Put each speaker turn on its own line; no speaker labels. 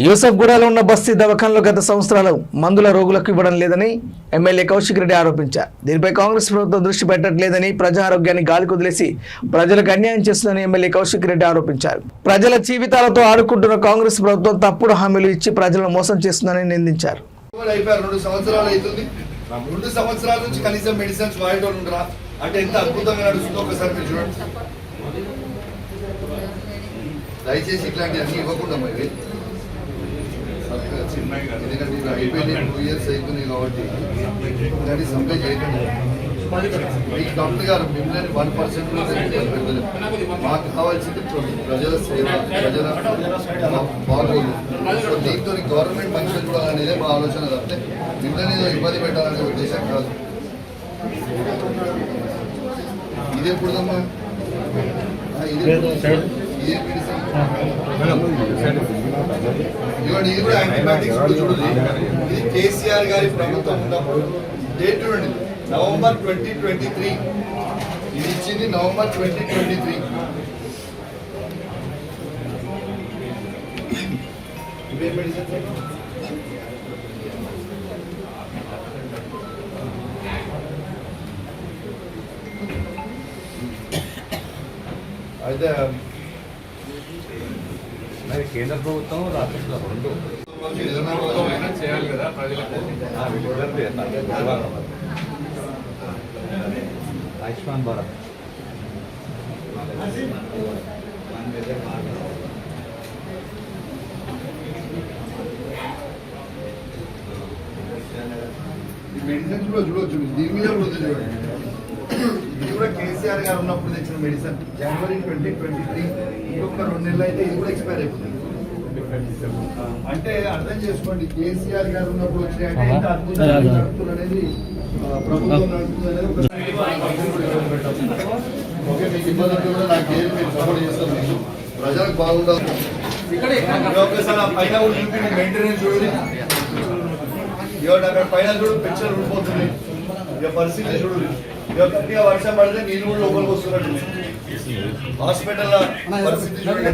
యూసఫ్గూడలో ఉన్న బస్తీ దవాఖానలో గత సంవత్సరాలు మందుల రోగులకు ఇవ్వడం లేదని ఎమ్మెల్యే కౌశిక్ రెడ్డి ఆరోపించారు. దీనిపై కాంగ్రెస్ ప్రభుత్వం దృష్టి పెట్టట్లేదని, ప్రజా ఆరోగ్యాన్ని గాలికి వదిలేసి ప్రజలకు అన్యాయం చేస్తుందని ఎమ్మెల్యే కౌశిక్ రెడ్డి ఆరోపించారు. ప్రజల జీవితాలతో ఆడుకుంటున్న కాంగ్రెస్ ప్రభుత్వం తప్పుడు హామీలు ఇచ్చి ప్రజలను మోసం చేస్తుందని నిందించారు.
2 సంవత్సరాలు అవుతుంది. 2 సంవత్సరాల నుంచి కనీసం మెడిసిన్స్ వాడటం ఉండరా అంటే ఎంత అద్భుతంగా నడుస్తుందో ఒకసారి మీరు చూడండి. దయచేసి ఇట్లాంటి అన్ని ఇవ్వకుండా మరి, ఎందుకంటే ఇది అయిపోయింది, 2 years అవుతుంది కాబట్టి ఇలాంటి సప్లై చేయకండి. ఈ కంపెనీ గారు మిమ్మల్ని 1% మాకు కావాల్సింది ప్రజల సేవ, ప్రజల బాగోదు. దీంతో గవర్నమెంట్ ఫంక్షన్ చూడాలనేదే మా ఆలోచన తప్పితే మిమ్మల్ని ఇబ్బంది పెట్టాలనే ఉద్దేశం కాదు. ఇదే ఎప్పుడుదమ్మా, ఇదిగోండి, ఇది కూడా యాంటీబయాటిక్స్ చూడండి. ఇది కేసీఆర్ గారి ప్రభుత్వం ఉన్నప్పుడు డేట్ చూడండి, November 2023. ఇది ఇచ్చింది November 2023. ఇవే మెడిసిన్స్ అయితే
మరి కేంద్ర ప్రభుత్వం రాష్ట్ర రెండు చేయాలి కదా ప్రజలకు. ఆయుష్మాన్ భారత్
మెడిసిన్స్ కూడా చూడవచ్చు, దీని మీద కూడా చూడండి. ఇది కూడా కేసీఆర్ గారు ఉన్నప్పుడు తెచ్చిన మెడిసిన్, January 2023. ఇంకొక 2 నెలలు అయితే ఇది కూడా ఎక్స్పైర్ అయిపోతుంది. అంటే అర్థం చేసుకోండి, కేసీఆర్ గారు ఉన్నప్పుడు వచ్చినాయంటే ఎంత అద్భుతంగా నడుపుతుంది అనేది ప్రభుత్వం నడుపుతుంది అనేది. ఓకే, మీకు ఇబ్బంది కూడా నాకు ఏది మీరు సపోర్ట్ చేస్తాం, మీకు ప్రజలకు బాగుండాలి. ఒకసారి ఆ పైన చూపి మెయింటెనెన్స్ చూడండి. అక్కడ పైన చూడు, పిక్చర్ ఉండిపోతుంది. ఇక పరిస్థితి చూడండి, గట్టిగా వర్షం పడితే నీళ్ళు కూడా లోపలికి వస్తున్నట్టు హాస్పిటల్ పరిస్థితి చూడండి.